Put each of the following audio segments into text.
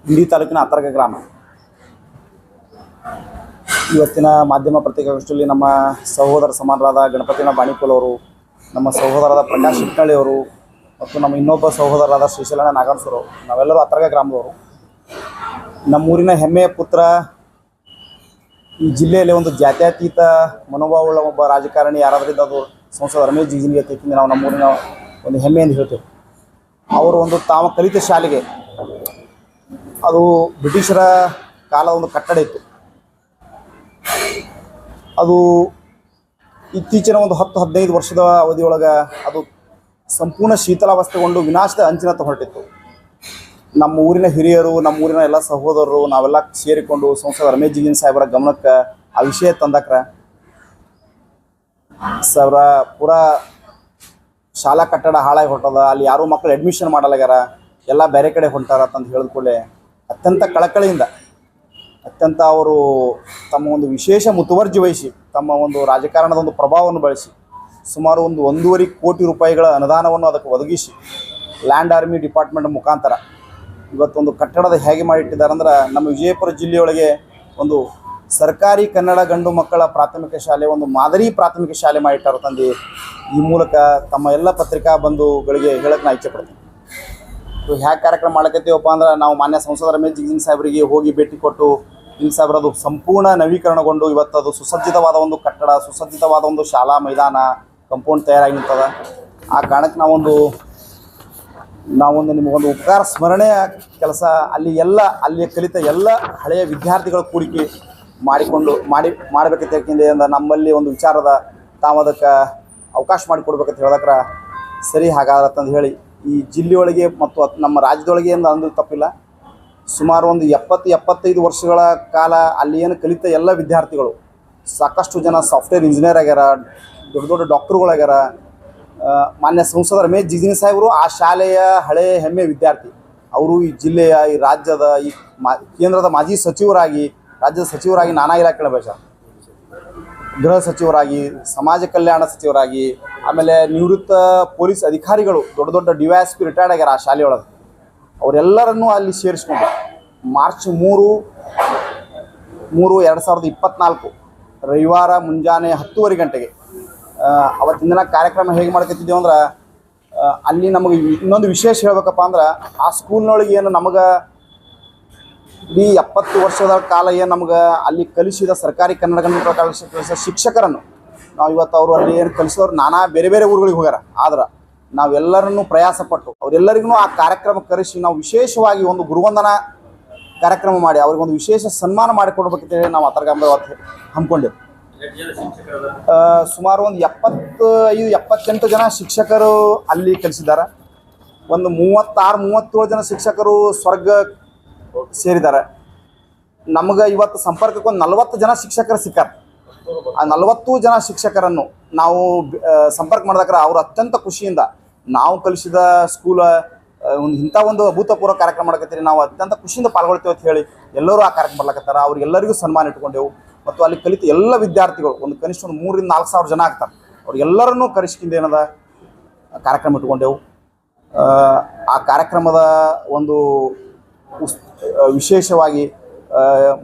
ಇಂಡಿ ತಾಲೂಕಿನ ಅತರ್ಗ ಗ್ರಾಮ. ಇವತ್ತಿನ ಮಾಧ್ಯಮ ಪತ್ರಿಕಾಗೋಷ್ಠಿಯಲ್ಲಿ ನಮ್ಮ ಸಹೋದರ ಸಮಾನರಾದ ಗಣಪತಿನ ಬಾಣಿಕೋಲ್ ಅವರು, ನಮ್ಮ ಸಹೋದರರಾದ ಪ್ರಕಾಶ್ ಇಟ್ನಳ್ಳಿ ಅವರು ಮತ್ತು ನಮ್ಮ ಇನ್ನೊಬ್ಬ ಸಹೋದರರಾದ ಶ್ರೀಶೈಲಣ್ಣ ನಾಗಣಸೂರು, ನಾವೆಲ್ಲರೂ ಅತರ್ಗ ಗ್ರಾಮದವರು. ನಮ್ಮೂರಿನ ಹೆಮ್ಮೆಯ ಪುತ್ರ, ಈ ಜಿಲ್ಲೆಯಲ್ಲಿ ಒಂದು ಜಾತ್ಯತೀತ ಮನೋಭಾವವುಳ್ಳ ಒಬ್ಬ ರಾಜಕಾರಣಿ ಯಾರಾದ್ರಿಂದ ಅದು ಸಂಸದ ರಮೇಶ್ ಜಿಗಜಿಣಗಿ ಅಂತ ನಾವು ನಮ್ಮೂರಿನ ಒಂದು ಹೆಮ್ಮೆಯಿಂದ ಹೇಳ್ತೇವೆ. ಅವರು ಒಂದು ತಾವು ಕಲಿತ ಶಾಲೆಗೆ, ಅದು ಬ್ರಿಟಿಷರ ಕಾಲದ ಒಂದು ಕಟ್ಟಡ ಇತ್ತು. ಅದು ಇತ್ತೀಚಿನ ಒಂದು 10-15 ವರ್ಷದ ಅವಧಿಯೊಳಗೆ ಅದು ಸಂಪೂರ್ಣ ಶೀತಲಾವಸ್ಥೆಗೊಂಡು ವಿನಾಶದ ಅಂಚಿನತ್ತ ಹೊರಟಿತ್ತು. ನಮ್ಮ ಊರಿನ ಹಿರಿಯರು, ನಮ್ಮ ಊರಿನ ಎಲ್ಲ ಸಹೋದರರು ನಾವೆಲ್ಲ ಸೇರಿಕೊಂಡು ಸಂಸದ ರಮೇಶ್ ಜಿಗಜಿಣಗಿ ಸಾಹೇಬರ ಗಮನಕ್ಕೆ ಆ ವಿಷಯ ತಂದಕ್ರ ಸಾವಿರ ಪೂರಾ ಶಾಲಾ ಕಟ್ಟಡ ಹಾಳಾಗಿ ಹೊರಟದ, ಅಲ್ಲಿ ಯಾರೂ ಮಕ್ಕಳು ಅಡ್ಮಿಷನ್ ಮಾಡಲಾಗ್ಯಾರ, ಎಲ್ಲ ಬೇರೆ ಕಡೆ ಹೊಂಟಾರ ಅಂತಂದು ಹೇಳಿದ ಕೂಡಲೇ ಅತ್ಯಂತ ಕಳಕಳಿಯಿಂದ, ಅತ್ಯಂತ ಅವರು ತಮ್ಮ ಒಂದು ವಿಶೇಷ ಮುತುವರ್ಜಿ ವಹಿಸಿ, ತಮ್ಮ ಒಂದು ರಾಜಕಾರಣದ ಒಂದು ಪ್ರಭಾವವನ್ನು ಬಳಸಿ ಸುಮಾರು ಒಂದು 1.5 ಕೋಟಿ ರೂಪಾಯಿಗಳ ಅನುದಾನವನ್ನು ಅದಕ್ಕೆ ಒದಗಿಸಿ ಲ್ಯಾಂಡ್ ಆರ್ಮಿ ಡಿಪಾರ್ಟ್ಮೆಂಟ್ ಮುಖಾಂತರ ಇವತ್ತೊಂದು ಕಟ್ಟಡದ ಹೇಗೆ ಮಾಡಿಟ್ಟಿದ್ದಾರೆ ಅಂದ್ರೆ, ನಮ್ಮ ವಿಜಯಪುರ ಜಿಲ್ಲೆಯೊಳಗೆ ಒಂದು ಸರ್ಕಾರಿ ಕನ್ನಡ ಗಂಡು ಮಕ್ಕಳ ಪ್ರಾಥಮಿಕ ಶಾಲೆ, ಒಂದು ಮಾದರಿ ಪ್ರಾಥಮಿಕ ಶಾಲೆ ಮಾಡಿಟ್ಟಾರ ತಂದು ಈ ಮೂಲಕ ತಮ್ಮ ಎಲ್ಲ ಪತ್ರಿಕಾ ಬಂಧುಗಳಿಗೆ ಹೇಳಕ್ಕೆ ನಾನು ಇಚ್ಛೆಪಡ್ತೀನಿ. ಹ್ಯಾಗೆ ಕಾರ್ಯಕ್ರಮ ಮಾಡಕತ್ತೀವಪ್ಪ ಅಂದ್ರೆ, ನಾವು ಮಾನ್ಯ ಸಂಸದ ರಮೇಶ್ ಜಿಗಜಿಣಗಿ ಸಾಹೇಬರಿಗೆ ಹೋಗಿ ಭೇಟಿ ಕೊಟ್ಟು, ಇಲ್ಲಿ ಸಾಹೇಬ್ರದು ಸಂಪೂರ್ಣ ನವೀಕರಣಗೊಂಡು ಇವತ್ತು ಅದು ಸುಸಜ್ಜಿತವಾದ ಒಂದು ಕಟ್ಟಡ, ಸುಸಜ್ಜಿತವಾದ ಒಂದು ಶಾಲಾ ಮೈದಾನ, ಕಂಪೌಂಡ್ ತಯಾರಾಗಿ ನಿಂತದ. ಆ ಕಾರಣಕ್ಕೆ ನಾವೊಂದು ನಿಮಗೊಂದು ಉಪಕಾರ ಸ್ಮರಣೆಯ ಕೆಲಸ, ಅಲ್ಲಿ ಕಲಿತ ಎಲ್ಲ ಹಳೆಯ ವಿದ್ಯಾರ್ಥಿಗಳ ಕೂಡಿಕೆ ಮಾಡಬೇಕಂತ ಯಾಕೆಂದ್ರೆ ನಮ್ಮಲ್ಲಿ ಒಂದು ವಿಚಾರದ ತಾವು ಅದಕ್ಕೆ ಅವಕಾಶ ಮಾಡಿಕೊಡ್ಬೇಕಂತ ಹೇಳಕ್ರ ಸರಿ ಹಾಗಾದತ್ತಂದು ಹೇಳಿ, ಈ ಜಿಲ್ಲೆಯೊಳಗೆ ಮತ್ತು ನಮ್ಮ ರಾಜ್ಯದೊಳಗೆ ಅಂದ್ರೂ ತಪ್ಪಿಲ್ಲ, ಸುಮಾರು ಒಂದು 70-75 ವರ್ಷಗಳ ಕಾಲ ಅಲ್ಲಿ ಏನು ಕಲಿತ ಎಲ್ಲ ವಿದ್ಯಾರ್ಥಿಗಳು, ಸಾಕಷ್ಟು ಜನ ಸಾಫ್ಟ್ವೇರ್ ಇಂಜಿನಿಯರ್ ಆಗ್ಯಾರ, ದೊಡ್ಡ ದೊಡ್ಡ ಡಾಕ್ಟ್ರುಗಳಾಗ್ಯಾರ. ಮಾನ್ಯ ಸಂಸದ ರಮೇಶ್ ಜಿಗಜಿಣಗಿ ಸಾಹೇಬರು ಆ ಶಾಲೆಯ ಹಳೆಯ ಹೆಮ್ಮೆ ವಿದ್ಯಾರ್ಥಿ. ಅವರು ಈ ಜಿಲ್ಲೆಯ, ಈ ರಾಜ್ಯದ, ಈ ಕೇಂದ್ರದ ಮಾಜಿ ಸಚಿವರಾಗಿ, ರಾಜ್ಯದ ಸಚಿವರಾಗಿ, ನಾನಾ ಇಲಾಖೆಗಳ ಗೃಹ ಸಚಿವರಾಗಿ, ಸಮಾಜ ಕಲ್ಯಾಣ ಸಚಿವರಾಗಿ, ಆಮೇಲೆ ನಿವೃತ್ತ ಪೊಲೀಸ್ ಅಧಿಕಾರಿಗಳು, ದೊಡ್ಡ ದೊಡ್ಡ DYSP ರಿಟೈರ್ಡ್ ಆಗ್ಯಾರ ಆ ಶಾಲೆಯೊಳಗೆ. ಅವರೆಲ್ಲರನ್ನೂ ಅಲ್ಲಿ ಸೇರಿಸ್ಕೊಂಡು ಮಾರ್ಚ್ 3, 2024 ರವಿವಾರ ಮುಂಜಾನೆ 10:30 ಗಂಟೆಗೆ ಅವತ್ತಿನ ದಿನ ಕಾರ್ಯಕ್ರಮ ಹೇಗೆ ಮಾಡ್ಕೊತಿದ್ದೇವೆ ಅಂದ್ರೆ, ಅಲ್ಲಿ ನಮಗೆ ಇನ್ನೊಂದು ವಿಶೇಷ ಹೇಳ್ಬೇಕಪ್ಪ ಅಂದ್ರೆ, ಆ ಸ್ಕೂಲ್ನೊಳಗೆ ಏನು ನಮಗೆ ಇಡೀ 70 ವರ್ಷದ ಕಾಲ ಏನು ನಮ್ಗೆ ಅಲ್ಲಿ ಕಲಿಸಿದ ಸರ್ಕಾರಿ ಕನ್ನಡ ಕಲಿಸಿದ ಶಿಕ್ಷಕರನ್ನು ನಾವು ಇವತ್ತು ಅವರು ಅಲ್ಲಿ ಏನು ಕಲಿಸೋರು ನಾನಾ ಬೇರೆ ಬೇರೆ ಊರುಗಳಿಗೆ ಹೋಗ್ಯಾರ. ಆದ್ರೆ ನಾವೆಲ್ಲರನ್ನೂ ಪ್ರಯಾಸಪಟ್ಟು ಅವರೆಲ್ಲರಿಗೂ ಆ ಕಾರ್ಯಕ್ರಮ ಕರೆಸಿ ನಾವು ವಿಶೇಷವಾಗಿ ಒಂದು ಗುರುವಂದನಾ ಕಾರ್ಯಕ್ರಮ ಮಾಡಿ ಅವ್ರಿಗೊಂದು ವಿಶೇಷ ಸನ್ಮಾನ ಮಾಡಿಕೊಡ್ಬೇಕಂತೇಳಿ ನಾವು ಅತರ್ಗಾಂಬ ಹಮ್ಮಿಕೊಂಡೆವು. ಸುಮಾರು ಒಂದು 75-78 ಜನ ಶಿಕ್ಷಕರು ಅಲ್ಲಿ ಕಲಿಸಿದ್ದಾರೆ. ಒಂದು 36-37 ಜನ ಶಿಕ್ಷಕರು ಸ್ವರ್ಗ ಸೇರಿದ್ದಾರೆ. ನಮಗೆ ಇವತ್ತು ಸಂಪರ್ಕಕ್ಕೆ ಒಂದು 40 ಜನ ಶಿಕ್ಷಕರು ಸಿಕ್ಕಾರ. ಆ 40 ಜನ ಶಿಕ್ಷಕರನ್ನು ನಾವು ಸಂಪರ್ಕ ಮಾಡಿದಾಗ ಅವರು ಅತ್ಯಂತ ಖುಷಿಯಿಂದ, ನಾವು ಕಲಿಸಿದ ಸ್ಕೂಲ ಇಂಥ ಒಂದು ಅಭೂತಪೂರ್ವ ಕಾರ್ಯಕ್ರಮ ಮಾಡಕತ್ತೀರಿ, ನಾವು ಅತ್ಯಂತ ಖುಷಿಯಿಂದ ಪಾಲ್ಗೊಳ್ತೇವೆ ಅಂತ ಹೇಳಿ ಎಲ್ಲರೂ ಆ ಕಾರ್ಯಕ್ರಮ ಬರ್ಲಕತ್ತಾರ. ಅವ್ರಿಗೆಲ್ಲರಿಗೂ ಸನ್ಮಾನ ಇಟ್ಕೊಂಡೆವು. ಮತ್ತು ಅಲ್ಲಿ ಕಲಿತ ಎಲ್ಲ ವಿದ್ಯಾರ್ಥಿಗಳು ಒಂದು ಕನಿಷ್ಠ ಒಂದು 3,000-4,000 ಸಾವಿರ ಜನ ಆಗ್ತಾರೆ. ಅವ್ರಿಗೆಲ್ಲರನ್ನೂ ಕರೆಸ್ಕಿಂದ ಏನದ ಕಾರ್ಯಕ್ರಮ ಇಟ್ಕೊಂಡೆವು. ಆ ಕಾರ್ಯಕ್ರಮದ ಒಂದು ವಿಶೇಷವಾಗಿ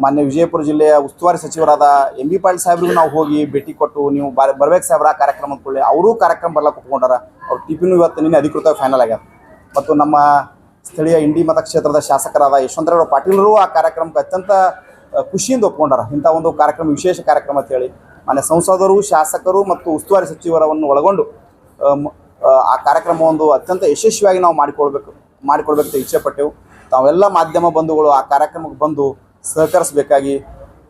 ಮಾನ್ಯ ವಿಜಯಪುರ ಜಿಲ್ಲೆಯ ಉಸ್ತುವಾರಿ ಸಚಿವರಾದ MB ಪಾಟೀಲ್ ಸಾಹೇಬ್ರಿಗೂ ನಾವು ಹೋಗಿ ಭೇಟಿ ಕೊಟ್ಟು, ನೀವು ಬರ್ಬೇಕು ಸಾಹೇಬ್ರ ಆ ಕಾರ್ಯಕ್ರಮ ಅಂದ್ಕೊಳ್ಳಿ, ಅವರೂ ಕಾರ್ಯಕ್ರಮ ಬರ್ಲಕ್ಕೆ ಒಪ್ಕೊಂಡಾರ. ಅವ್ರ ಟಿಫಿನು ಇವತ್ತು ನಿನ್ನೆ ಅಧಿಕೃತವಾಗಿ ಫೈನಲ್ ಆಗ್ಯಾರ. ಮತ್ತು ನಮ್ಮ ಸ್ಥಳೀಯ ಇಂಡಿ ಮತಕ್ಷೇತ್ರದ ಶಾಸಕರಾದ ಯಶವಂತರಾವ್ ಪಾಟೀಲರು ಆ ಕಾರ್ಯಕ್ರಮಕ್ಕೆ ಅತ್ಯಂತ ಖುಷಿಯಿಂದ ಒಪ್ಕೊಂಡಾರ. ಇಂಥ ಒಂದು ಕಾರ್ಯಕ್ರಮ ವಿಶೇಷ ಕಾರ್ಯಕ್ರಮ ಅಂತೇಳಿ ಮಾನ್ಯ ಸಂಸದರು, ಶಾಸಕರು ಮತ್ತು ಉಸ್ತುವಾರಿ ಸಚಿವರವನ್ನು ಒಳಗೊಂಡು ಆ ಕಾರ್ಯಕ್ರಮ ಒಂದು ಅತ್ಯಂತ ಯಶಸ್ವಿಯಾಗಿ ನಾವು ಮಾಡಿಕೊಡ್ಬೇಕಂತ ಇಚ್ಛೆಪಟ್ಟೆವು. ತಾವೆಲ್ಲ ಮಾಧ್ಯಮ ಬಂಧುಗಳು ಆ ಕಾರ್ಯಕ್ರಮಕ್ಕೆ ಬಂದು ಸಹಕರಿಸಬೇಕಾಗಿ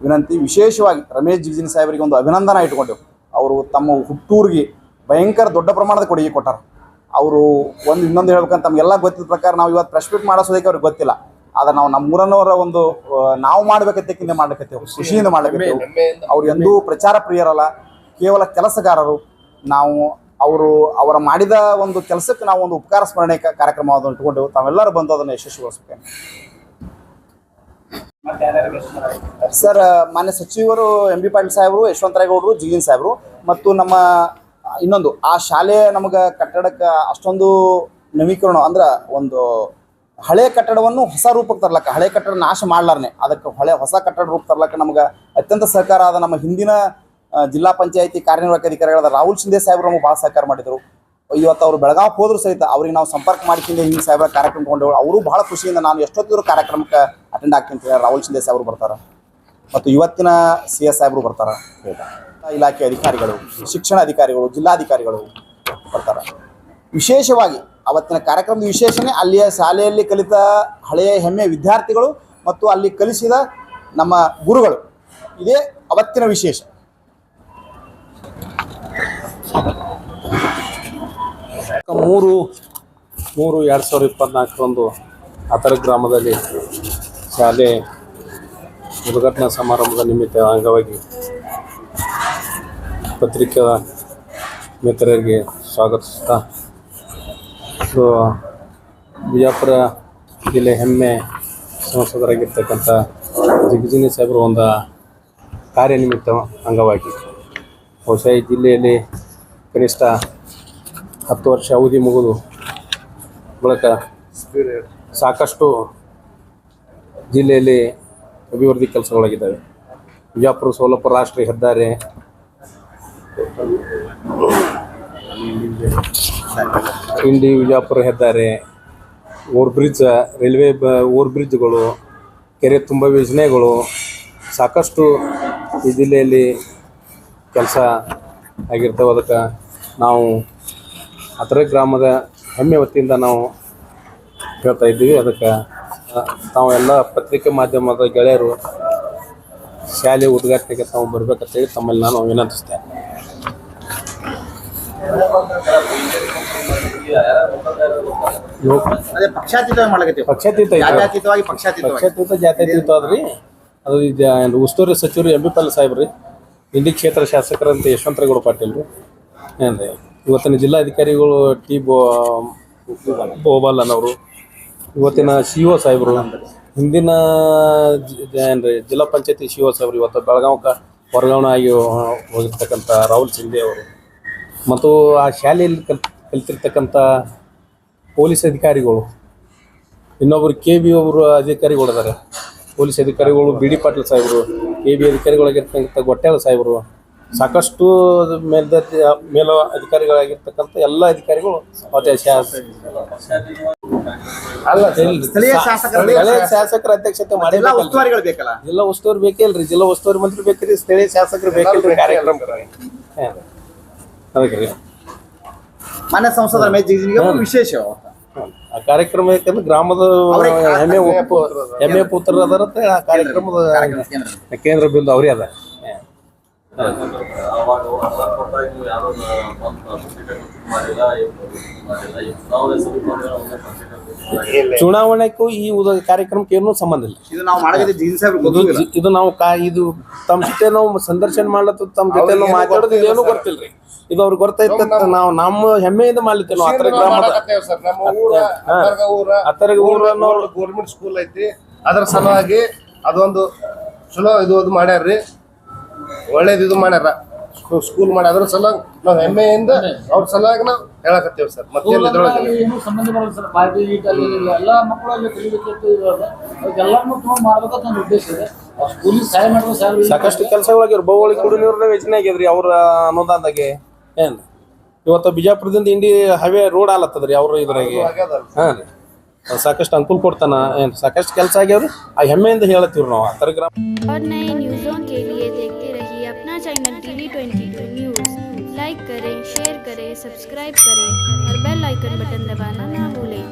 ವಿನಂತಿ. ವಿಶೇಷವಾಗಿ ರಮೇಶ್ ಜಿಗಜಿಣಗಿ ಸಾಹೇಬರಿಗೆ ಒಂದು ಅಭಿನಂದನೆ ಇಟ್ಕೊಂಡೆವು. ಅವರು ತಮ್ಮ ಹುಟ್ಟೂರಿಗೆ ಭಯಂಕರ ದೊಡ್ಡ ಪ್ರಮಾಣದ ಕೊಡುಗೆ ಕೊಟ್ಟಾರ. ಅವರು ಇನ್ನೊಂದು ಹೇಳ್ಬೇಕಂತ ತಮಗೆಲ್ಲ ಗೊತ್ತಿದ್ದ ಪ್ರಕಾರ ನಾವು ಇವತ್ತು ಪ್ರೆಸ್ ಮೀಟ್ ಮಾಡಿಸೋದಕ್ಕೆ ಅವ್ರಿಗೆ ಗೊತ್ತಿಲ್ಲ. ಆದರೆ ನಾವು ನಮ್ಮೂರನ್ನವರ ಒಂದು ನಾವು ಮಾಡ್ಬೇಕಂತಕ್ಕಿಂತ ಮಾಡ್ಲಿಕ್ಕತ್ತೇವೆ, ಖುಷಿಯಿಂದ ಮಾಡ್ಲಿಕ್ಕತ್ತೇವೆ. ಅವ್ರು ಎಂದೂ ಪ್ರಚಾರ ಪ್ರಿಯರಲ್ಲ, ಕೇವಲ ಕೆಲಸಗಾರರು. ನಾವು ಅವರ ಮಾಡಿದ ಒಂದು ಕೆಲಸಕ್ಕೆ ನಾವು ಒಂದು ಉಪಕಾರ ಸ್ಮರಣೆ ಕಾರ್ಯಕ್ರಮವನ್ನು ಇಟ್ಕೊಂಡೆವು. ತಾವೆಲ್ಲರೂ ಬಂದು ಅದನ್ನು ಯಶಸ್ವಿಗೊಳಿಸ್ಬೇಕು. ಸರ್, ಮಾನ್ಯ ಸಚಿವರು MB ಪಾಟೀಲ್ ಸಾಹೇಬರು, ಯಶವಂತರಾವ್ ಗೌಡರು, ಜಿಗಜಿಣಗಿ ಸಾಹೇಬರು ಮತ್ತು ನಮ್ಮ ಇನ್ನೊಂದು ಆ ಶಾಲೆ ನಮಗೆ ಕಟ್ಟಡಕ್ಕೆ ಅಷ್ಟೊಂದು ನವೀಕರಣ ಅಂದ್ರೆ ಒಂದು ಹಳೆ ಕಟ್ಟಡವನ್ನು ಹೊಸ ರೂಪಕ್ಕೆ ತರ್ಲಕ್ಕ, ಹಳೆ ಕಟ್ಟಡ ನಾಶ ಮಾಡ್ಲಾರ್ನೆ ಅದಕ್ಕೆ ಹೊಸ ಕಟ್ಟಡ ರೂಪ ತರ್ಲಕ್ಕ ನಮ್ಗೆ ಅತ್ಯಂತ ಸಹಕಾರ ಆದ ನಮ್ಮ ಹಿಂದಿನ ಜಿಲ್ಲಾ ಪಂಚಾಯತಿ ಕಾರ್ಯನಿರ್ವಾಹಕ ಅಧಿಕಾರಿಗಳಾದ ರಾಹುಲ್ ಶಿಂದೆ ಸಾಹೇಬ್ರು ನಮಗೆ ಭಾಳ ಸಹಕಾರ ಮಾಡಿದರು. ಇವತ್ತು ಅವರು ಬೆಳಗಾವಿ ಹೋದ್ರು ಸಹಿತ ಅವ್ರಿಗೆ ನಾವು ಸಂಪರ್ಕ ಮಾಡ್ಕೊಂಡು ಹಿಂಗೆ ಸಾಹೇಬ್ರ ಕಾರ್ಯಕ್ರಮ ತೊಗೊಂಡೇವು. ಅವರು ಭಾಳ ಖುಷಿಯಿಂದ ನಾನು ಎಷ್ಟೊತ್ತಿದ್ರು ಕಾರ್ಯಕ್ರಮಕ್ಕೆ ಅಟೆಂಡ್ ಆಗ್ತೀನಿ. ರಾಹುಲ್ ಶಿಂದೆ ಸಾಹೇಬ್ರು ಬರ್ತಾರೆ ಮತ್ತು ಇವತ್ತಿನ CS ಸಾಹೇಬ್ರು ಬರ್ತಾರೆ, ಇಲಾಖೆ ಅಧಿಕಾರಿಗಳು, ಶಿಕ್ಷಣ ಅಧಿಕಾರಿಗಳು, ಜಿಲ್ಲಾಧಿಕಾರಿಗಳು ಬರ್ತಾರೆ. ವಿಶೇಷವಾಗಿ ಅವತ್ತಿನ ಕಾರ್ಯಕ್ರಮದ ವಿಶೇಷನೇ ಅಲ್ಲಿಯ ಶಾಲೆಯಲ್ಲಿ ಕಲಿತ ಹಳೆಯ ಹೆಮ್ಮೆಯ ವಿದ್ಯಾರ್ಥಿಗಳು ಮತ್ತು ಅಲ್ಲಿ ಕಲಿಸಿದ ನಮ್ಮ ಗುರುಗಳು, ಇದೇ ಅವತ್ತಿನ ವಿಶೇಷ. 3/3/2024 ಅಥರ ಗ್ರಾಮದಲ್ಲಿ ಶಾಲೆ ಉದ್ಘಾಟನಾ ಸಮಾರಂಭದ ನಿಮಿತ್ತ ಅಂಗವಾಗಿ ಪತ್ರಿಕಾ ಮಿತ್ರರಿಗೆ ಸ್ವಾಗತಿಸ್ತಾ, ಬಿಜಾಪುರ ಜಿಲ್ಲೆ ಹೆಮ್ಮೆ ಸಂಸದರಾಗಿರ್ತಕ್ಕಂಥ ಜಿಗಜಿಣಗಿ ಸಾಹೇಬರು ಒಂದು ಕಾರ್ಯನಿಮಿತ್ತ ಅಂಗವಾಗಿ ಬಹುಶಃ ಈ ಜಿಲ್ಲೆಯಲ್ಲಿ ಕನಿಷ್ಠ 10 ವರ್ಷ ಅವಧಿ ಮುಗಿದು ಬಳಿಕ ಸಾಕಷ್ಟು ಜಿಲ್ಲೆಯಲ್ಲಿ ಅಭಿವೃದ್ಧಿ ಕೆಲಸಗಳಾಗಿದ್ದಾವೆ. ಬಿಜಾಪುರ ಸೋಲಾಪುರ ರಾಷ್ಟ್ರೀಯ ಹೆದ್ದಾರಿ, ಇಂಡಿ ವಿಜಾಪುರ ಹೆದ್ದಾರಿ, ಓವರ್ ಬ್ರಿಡ್ಜ್, ರೈಲ್ವೆ ಓವರ್ ಬ್ರಿಡ್ಜ್ಗಳು, ಕೆರೆ ತುಂಬ ಯೋಜನೆಗಳು ಸಾಕಷ್ಟು ಈ ಜಿಲ್ಲೆಯಲ್ಲಿ ಕೆಲಸ ಆಗಿರ್ತವೆ. ಅದಕ್ಕೆ ನಾವು ಅಥರ ಗ್ರಾಮದ ಹೆಮ್ಮೆ ವತಿಯಿಂದ ನಾವು ಹೇಳ್ತಾ ಇದ್ದೀವಿ. ಅದಕ್ಕೆ ತಾವೆಲ್ಲ ಪತ್ರಿಕೆ ಮಾಧ್ಯಮದ ಗೆಳೆಯರು ಶಾಲೆ ಉದ್ಘಾಟನೆಗೆ ತಾವು ಬರಬೇಕಂತೇಳಿ ತಮ್ಮಲ್ಲಿ ನಾನು ವಿನಂತಿಸ್ತೇನೆ. ಪಕ್ಷಾತೀತ ಜಾತ್ಯತೀತ ಅದ್ರಿ. ಅದು ಉಸ್ತುವಾರಿ ಸಚಿವರು MB ಪಾಲ್ ಸಾಹೇಬ್ರಿ, ಇಂಡಿ ಕ್ಷೇತ್ರ ಶಾಸಕರಂತ ಯಶವಂತರೇಗೌಡ ಪಾಟೀಲ್ ರೀ, ಏನ್ರಿ ಇವತ್ತಿನ ಜಿಲ್ಲಾಧಿಕಾರಿಗಳು ಟಿ ಬೋಬಾಲನವರು, ಇವತ್ತಿನ CO ಸಾಹೇಬರು, ಹಿಂದಿನ ಏನ್ರಿ ಜಿಲ್ಲಾ ಪಂಚಾಯತಿ CO ಸಾಹೇಬ್ರು, ಇವತ್ತು ಬೆಳಗಾವಕ್ಕೆ ವರ್ಗಾವಣೆ ಆಗಿ ಹೋಗಿರ್ತಕ್ಕಂಥ ರಾಹುಲ್ ಶಿಂದೆ ಅವರು, ಮತ್ತು ಆ ಶಾಲೆಯಲ್ಲಿ ಕಲಿತಿರ್ತಕ್ಕಂಥ ಪೊಲೀಸ್ ಅಧಿಕಾರಿಗಳು, ಇನ್ನೊಬ್ಬರು KB ಒಬ್ಬರು ಅಧಿಕಾರಿಗಳು ಅದಾರೆ, ಪೊಲೀಸ್ ಅಧಿಕಾರಿಗಳು BD ಪಾಟೀಲ್ ಸಾಹೇಬರು, KB ಅಧಿಕಾರಿಗಳಾಗಿರ್ತಕ್ಕಂಥ ಗೊಟ್ಯಾಳ ಸಾಹೇಬರು, ಸಾಕಷ್ಟು ಮೇಲ ಅಧಿಕಾರಿಗಳಾಗಿರ್ತಕ್ಕಂಥ ಎಲ್ಲ ಅಧಿಕಾರಿಗಳು ಮತ್ತು ಸ್ಥಳೀಯ ಶಾಸಕರ ಅಧ್ಯಕ್ಷತೆ ಮಾಡಿ ಜಿಲ್ಲಾ ಉಸ್ತುವಾರಿ ಬೇಕಿಲ್ರಿ, ಜಿಲ್ಲಾ ಉಸ್ತುವಾರಿ ಮಂತ್ರಿ ಬೇಕ್ರಿ, ಸ್ಥಳೀಯ ಶಾಸಕರು ಬೇಕಿಲ್ರಿ ಕಾರ್ಯಕ್ರಮ. ಅದಕ್ಕೆ ಮಾನ್ಯ ಸಂಸದರ ವಿಶೇಷ ಆ ಕಾರ್ಯಕ್ರಮ ಯಾಕಂದ್ರೆ ಗ್ರಾಮದ ಹೆಮ್ಮೆ ಪುತ್ರ ಅದಾರಂತ ಆ ಕಾರ್ಯಕ್ರಮದ ಕೇಂದ್ರ ಬಿಂದು ಅವರೇ ಅದ. ಚುನಾವಣೆಗೂ ಈ ಕಾರ್ಯಕ್ರಮಕ್ಕೆ ಏನೂ ಸಂಬಂಧ ಇಲ್ಲ. ಇದು ನಾವು ಇದು ತಮ್ಮ ಜೊತೆ ನಾವು ಸಂದರ್ಶನ ಮಾಡ್ಲತ್ತ, ತಮ್ಮ ಜೊತೆ ನಾವು ಮಾತಾಡೋದು ಏನೂ ಗೊತ್ತಿಲ್ರಿ. ಇದು ಅವ್ರಿಗೆ ಗೊತ್ತೈತ, ನಾವು ನಮ್ಮ ಹೆಮ್ಮೆಯಿಂದ ಮಾಡ್ಲಿತ್ತೇವೆ. ನಾವು ಅಥರ ಗ್ರಾಮದ ಗೌರ್ಮೆಂಟ್ ಸ್ಕೂಲ್ ಐತಿ, ಅದ್ರ ಸಲುವಾಗಿ ಅದೊಂದು ಚಲೋ ಇದು ಮಾಡ್ಯಾರ್ರಿ, ಒಳ್ಳೇದು ಇದು ಮಾಡ್ಯಾರ, ಸ್ಕೂಲ್ ಮಾಡಿ. ಅದ್ರ ಸಲುವಾಗಿ ನಾವು ಹೆಮ್ಮೆಯಿಂದ ಅವ್ರ ಸಲುವಾಗಿ ನಾವು ಹೇಳಕತ್ತೇವೆ ಸರ್. ಮತ್ತೆ ಸಂಬಂಧ ಬರಲ್ಲ ಸರ್, ಪಾರ್ಟಿ ಎಲ್ಲ ಮಕ್ಕಳು ಅಲ್ಲಿ ಕಲಿಬೇಕಿತ್ತು, ಎಲ್ಲಾನು ತೊಗೊಂಡು ಮಾಡ್ಬೇಕಂತ ನನ್ನ ಉದ್ದೇಶ ಇದೆ. ಸ್ಕೂಲಿಗೆ ಸಹಾಯ ಮಾಡುವ ಸಾಕಷ್ಟು ಕೆಲಸಗಳಾಗ್ಯಾರ. ಭೌಗೋಳಿಕ ಕುಡಿನೀರಿನ ಯೋಜನೆ ಆಗ್ಯದ್ರಿ ಅವ್ರ ಅನುದಾನದಾಗೆ. ಏನು ಇವತ್ತು ಬಿಜಾಪುರದಿಂದ ಇಂಡಿ ಹೈವೇ ರೋಡ್ ಆಲತ್ತದ್ರಿ ಅವ್ರ ಇದ್ರಾಗೆ. ಹಾಂ ರೀ, ಸಾಕಷ್ಟು ಅನುಕೂಲ ಕೊಡ್ತಾನ, ಏನು ಸಾಕಷ್ಟು ಕೆಲಸ ಆಗ್ಯಾವ್ರಿ. ಆ ಹೆಮ್ಮೆಯಿಂದ ಹೇಳತ್ತೀವಿ ನಾವು ಅಥರ ಗ್ರಾಮ. और नए न्यूज़ों के लिए देखते रहिए अपना चैनल TV22 न्यूज़। लाइक करें, शेयर करें, सब्सक्राइब करें और बेल आइकन बटन दबाना ना भूलें।